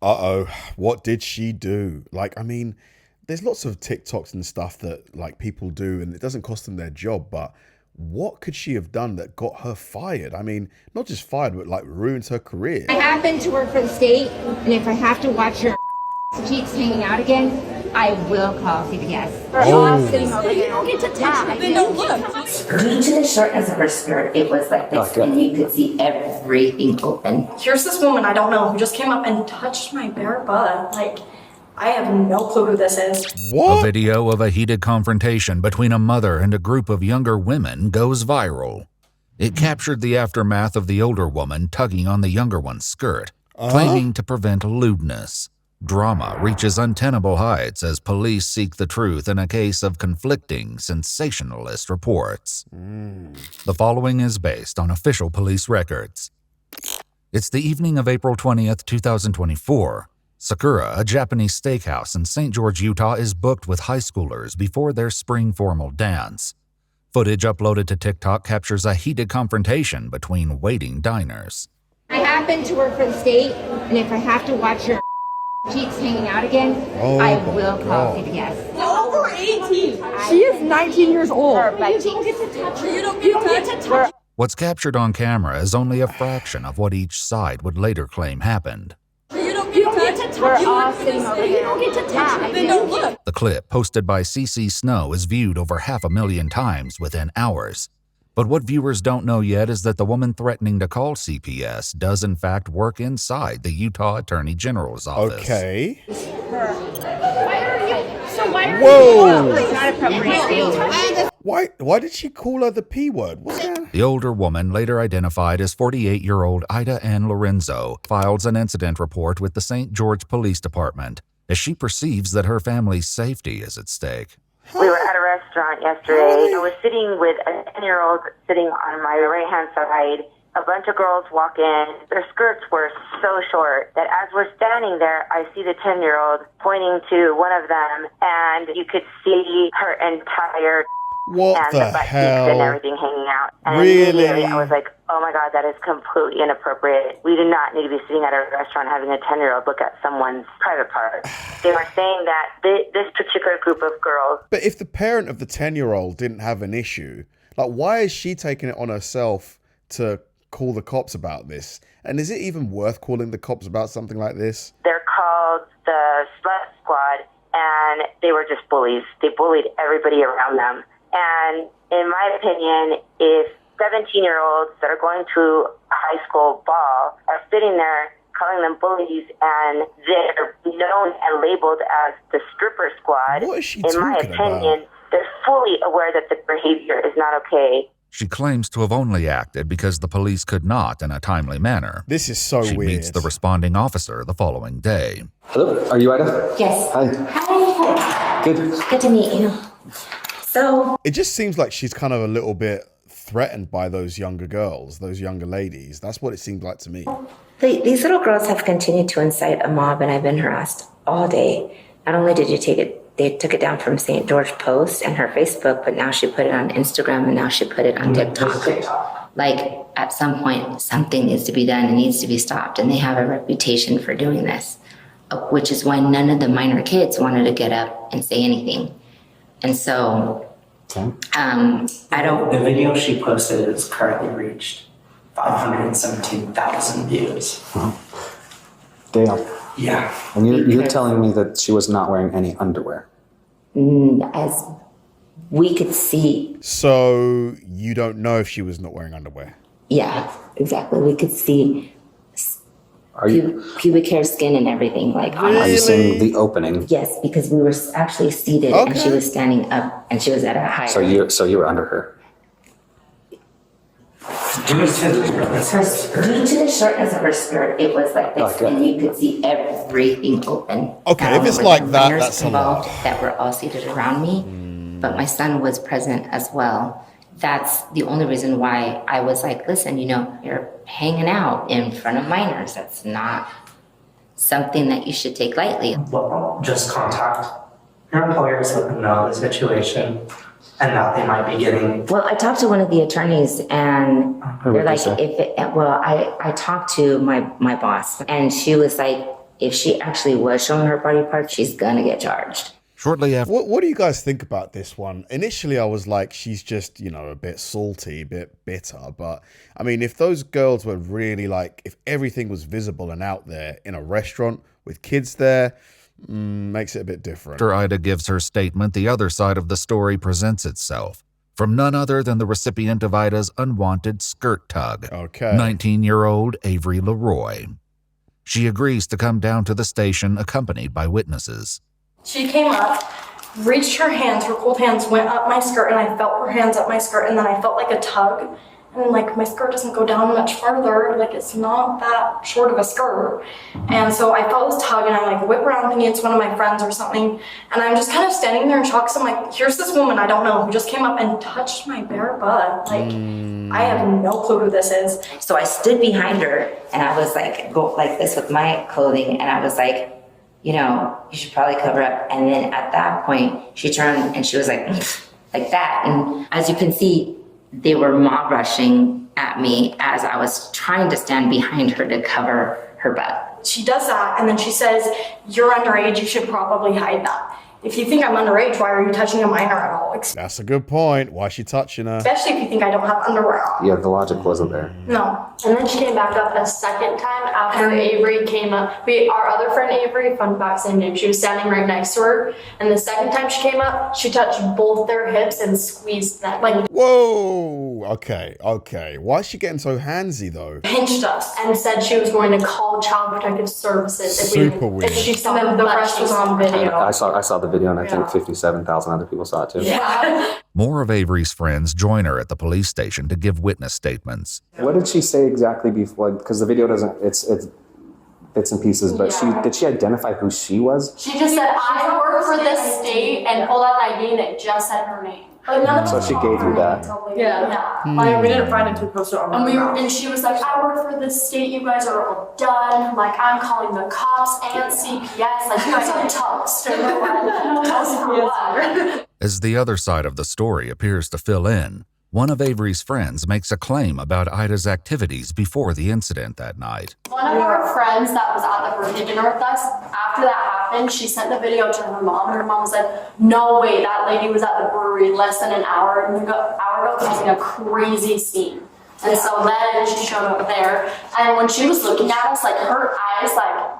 Uh-oh, what did she do? Like, I mean, there's lots of TikToks and stuff that like people do and it doesn't cost them their job, but what could she have done that got her fired? I mean, not just fired, but like ruins her career. I happen to work for the state, and if I have to watch your cheeks hanging out again, I will call CPS. We're all sitting over here. You don't get to touch me. No, look. Due to the shortness of her skirt, it was like this, and you could see everything open. Here's this woman I don't know who just came up and touched my bare butt. Like, I have no clue who this is. What? A video of a heated confrontation between a mother and a group of younger women goes viral. It captured the aftermath of the older woman tugging on the younger one's skirt, claiming to prevent lewdness. Drama reaches untenable heights as police seek the truth in a case of conflicting, sensationalist reports. The following is based on official police records. It's the evening of April 20th, 2024. Sakura, a Japanese steakhouse in St. George, Utah, is booked with high schoolers before their spring formal dance. Footage uploaded to TikTok captures a heated confrontation between waiting diners. I happen to work for the state, and if I have to watch your cheeks hanging out again, I will call CPS. You're over 18. She is 19 years old. You don't get to touch her. You don't get to touch her. What's captured on camera is only a fraction of what each side would later claim happened. You don't get to touch. We're all sitting over here. You don't get to touch me. No, look. The clip, posted by CC Snow, is viewed over 500,000 times within hours. But what viewers don't know yet is that the woman threatening to call CPS does in fact work inside the Utah Attorney General's office. Okay. Whoa! It's not appropriate. Why did she call her the P word? What's that? The older woman, later identified as 48-year-old Ida Ann Lorenzo, files an incident report with the St. George Police Department as she perceives that her family's safety is at stake. We were at a restaurant yesterday. I was sitting with a 10-year-old sitting on my right-hand side. A bunch of girls walk in. Their skirts were so short that as we're standing there, I see the 10-year-old pointing to one of them, and you could see her entire What and the butt cheeks hell? and everything hanging out. And Really? immediately I was like, oh my God, that is completely inappropriate. We do not need to be sitting at a restaurant having a 10-year-old look at someone's private part. They were saying that this particular group of girls. But if the parent of the 10-year-old didn't have an issue, like why is she taking it on herself to call the cops about this? And is it even worth calling the cops about something like this? They're called the Slut Squad, and they were just bullies. They bullied everybody around them. And in my opinion, if 17-year-olds that are going to a high school ball are sitting there calling them bullies and they're known and labeled as the stripper squad, What is she in my talking opinion, about? they're fully aware that the behavior is not okay. She claims to have only acted because the police could not in a timely manner. This is so She weird. meets the responding officer the following day. Hello, are you Ida? Yes. Hi. Hi. Good. Good to meet you. So, It just seems like she's kind of a little bit threatened by those younger girls, those younger ladies. That's what it seemed like to me. these little girls have continued to incite a mob, and I've been harassed all day. Not only did they took it down from St. George Post and her Facebook, but now she put it on Instagram, and now she put it on TikTok. Like, at some point, something needs to be done. It needs to be stopped. And they have a reputation for doing this, which is why none of the minor kids wanted to get up and say anything. And so, I don't... The video she posted has currently reached 517,000 views. Damn. Yeah. And you're telling me that she was not wearing any underwear? As we could see... So you don't know if she was not wearing underwear? Yeah, exactly. We could see Are you pubic hair, skin, and everything. Like, Really? are you saying the opening? yes, because we were actually seated, and she Okay. was standing up, and she was at a higher. So you were under her. Due to Due to the shortness of her skirt, it was like this, Okay. and you could see everything open. Okay, Not if only it's were like the that, minors that's a lot. involved that were all seated around me, but my son was present as well. That's the only reason why I was like, listen, you're hanging out in front of minors. That's not something that you should take lightly. well, just contact your employers, let them know the situation, and that they might be getting. Well, I talked to one of the attorneys, and Who they're would like, they say? I talked to my boss, and she was like, if she actually was showing her body parts, she's gonna get charged. Shortly after, What do you guys think about this one? Initially, I was like, she's just, a bit salty, a bit bitter. But, I mean, if those girls were really like, if everything was visible and out there in a restaurant with kids there, makes it a bit different. after Ida gives her statement, the other side of the story presents itself from none other than the recipient of Ida's unwanted skirt tug, Okay. 19-year-old Avery LeRoy. She agrees to come down to the station accompanied by witnesses. She came up, reached her hands, her cold hands went up my skirt, and I felt her hands up my skirt, and then I felt like a tug. And like my skirt doesn't go down much farther, like it's not that short of a skirt. And so I felt this tug and I like whip around thinking it's one of my friends or something. And I'm just kind of standing there in shock. So I'm like, here's this woman I don't know who just came up and touched my bare butt. Like, I have no clue who this is. So I stood behind her and I was like, go like this with my clothing. And I was like, you should probably cover up. And then at that point, she turned and she was like that. And as you can see, they were mob rushing at me as I was trying to stand behind her to cover her butt. She does that and then she says, you're underage, you should probably hide that. If you think I'm underage, why are you touching a minor at all? That's a good point. Why is she touching her? Especially if you think I don't have underwear on. Yeah, the logic wasn't there. No. And then she came back up a second time after Avery came up. Our other friend Avery, fun fact, same name, she was standing right next to her. And the second time she came up, she touched both their hips and squeezed them. Like, Whoa. Okay. Why is she getting so handsy though? pinched us and said she was going to call Child Protective Services Super weird. if she saw And then the rest was on video. I saw the video, and I think 57,000 other people saw it too. Yeah. More of Avery's friends join her at the police station to give witness statements. What did she say exactly before? Because the video doesn't. It's bits and pieces. But did she identify who she was? She just said, I work for this state, and pulled out an ID and it just said her name. But none of So them she were gave you that. Yeah. Yeah. We didn't find it until posted on And she was like, I work for this state, you guys are all done. Like, I'm calling the cops and CPS. Like, you guys are toast. And we're like, toast for what? As the other side of the story appears to fill in, one of Avery's friends makes a claim about Ida's activities before the incident that night. One of our friends that was at the birthday dinner with us, after that happened, she sent the video to her mom, and her mom said, no way, that lady was at the brewery less than an hour ago causing a crazy scene. And so then she showed up there, and when she was looking at us, like her eyes, like,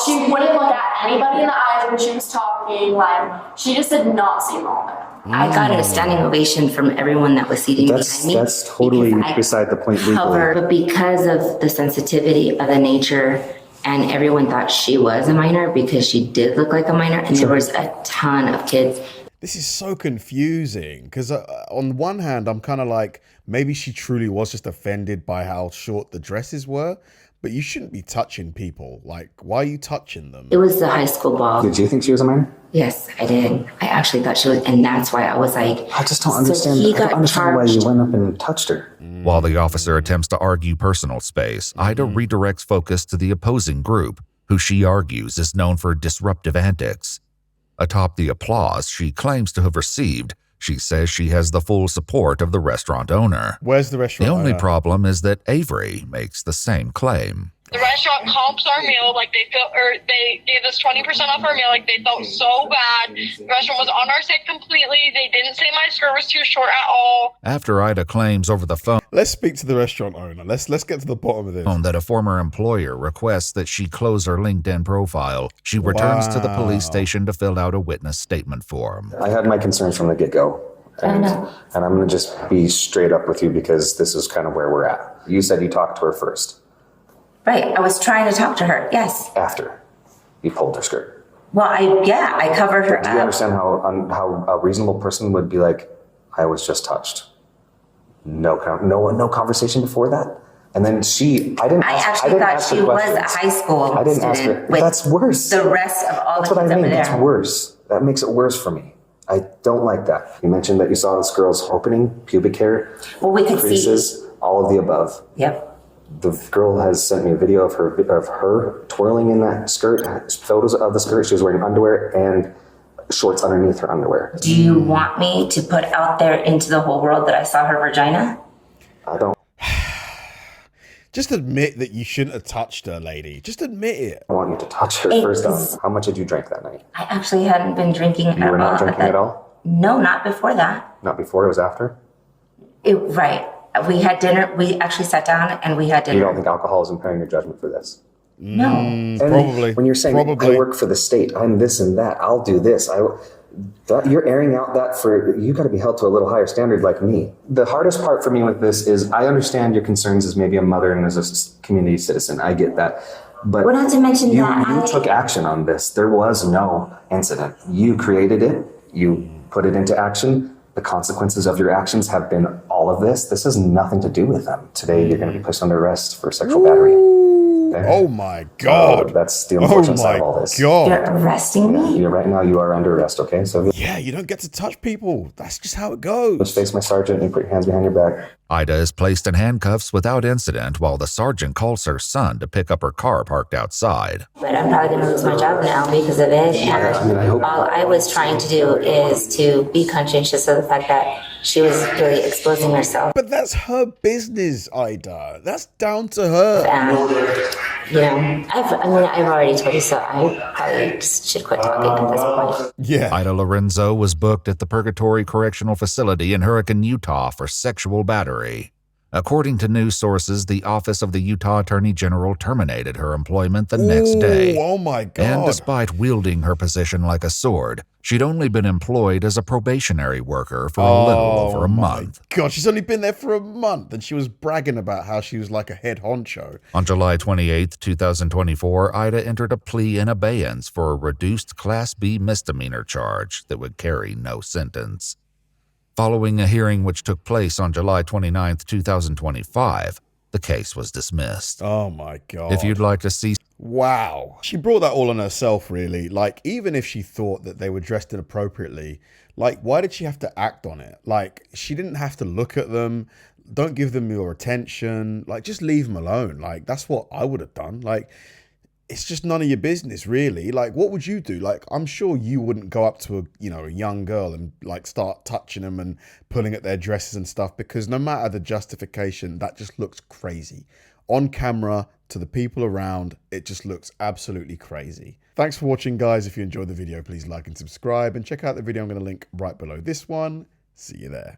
she wouldn't look at anybody in the eyes when she was talking, like, she just did not seem normal. I got a standing ovation from everyone that was seating behind me. That's totally because I beside the point legally. But because of the sensitivity of the nature, and everyone thought she was a minor because she did look like a minor, and there was a ton of kids. This is so confusing because on one hand, I'm kind of like, maybe she truly was just offended by how short the dresses were, but you shouldn't be touching people. Like, why are you touching them? It was the high school ball. Did you think she was a minor? Yes, I did. I actually thought she was, and that's why I was like, I just don't understand. he I don't got understand why you charged. went up and touched her. While the officer attempts to argue personal space, Ida redirects focus to the opposing group, who she argues is known for disruptive antics. Atop the applause she claims to have received, she says she has the full support of the restaurant owner. Where's the The restaurant only owner? problem is that Avery makes the same claim. The restaurant comps our meal, like they gave us 20% off our meal, like they felt so bad. The restaurant was on our side completely. They didn't say my skirt was too short at all. After Ida claims over the phone Let's speak to the restaurant owner. Let's get to the bottom of this. that a former employer requests that she close her LinkedIn profile, she returns to the police station to fill out a witness statement form. I had my concerns from the get-go. And I'm going to just be straight up with you because this is kind of where we're at. You said you talked to her first. Right, I was trying to talk to her, yes. After you pulled her skirt. Well, I covered her Do you up. understand how a reasonable person would be like, I was just touched? No conversation before that? And then I didn't I ask actually her thought she was a questions. high school I didn't ask her. student with That's worse. the rest of all That's the what kids I mean. over That's there. worse. That makes it worse for me. I don't like that. You mentioned that you saw this girl's opening, pubic hair, Well, we could see. creases, all of the above. Yep. The girl has sent me a video of her twirling in that skirt, photos of the skirt. She was wearing underwear and shorts underneath her underwear. Do you want me to put out there into the whole world that I saw her vagina? I don't. Just admit that you shouldn't have touched her, lady. Just admit it. I want you to touch her first off. How much did you drink that night? I actually hadn't been drinking at all. You were not drinking at all? No, not before that. Not before, it was after? Right. We had dinner. We actually sat down and we had dinner. You don't think alcohol is impairing your judgment for this? No. Probably. When you're saying, I work for the state, I'm this and that, I'll do this. You're airing out that for, you got to be held to a little higher standard like me. The hardest part for me with this is I understand your concerns as maybe a mother and as a community citizen. I get that. But well, not to mention you that took action on this. There was no incident. You created it. You put it into action. The consequences of your actions have been all of this. This has nothing to do with them. Today, you're going to be placed under arrest for sexual battery. Okay? Oh my God. That's the unfortunate side of all this. God. You're arresting me? Right now, you are under arrest, okay? So yeah, you don't get to touch people. That's just how it goes. Let's face my sergeant and put your hands behind your back. Ida is placed in handcuffs without incident while the sergeant calls her son to pick up her car parked outside. But I'm probably going to lose my job now because of it. And all I was trying to do is to be conscientious of the fact that she was really exposing herself. But that's her business, Ida. That's down to her. And, I've already told you, so I probably just should quit talking at this point. Yeah. Ida Lorenzo was booked at the Purgatory Correctional Facility in Hurricane, Utah for sexual battery. According to news sources, the Office of the Utah Attorney General terminated her employment the next day. Oh my God. And despite wielding her position like a sword, she'd only been employed as a probationary worker for a little over a month. God, she's only been there for a month, and she was bragging about how she was like a head honcho. On July 28, 2024, Ida entered a plea in abeyance for a reduced Class B misdemeanor charge that would carry no sentence. Following a hearing which took place on July 29, 2025, the case was dismissed. Oh my God. If you'd like to see... Wow. She brought that all on herself, really. Like, even if she thought that they were dressed inappropriately, like, why did she have to act on it? Like, she didn't have to look at them. Don't give them your attention. Like, just leave them alone. Like, that's what I would have done. Like, it's just none of your business, really. Like, what would you do? Like, I'm sure you wouldn't go up to a young girl and like start touching them and pulling at their dresses and stuff, because no matter the justification, that just looks crazy. On camera, to the people around, it just looks absolutely crazy. Thanks for watching, guys. If you enjoyed the video, please like and subscribe, and check out the video I'm going to link right below this one. See you there.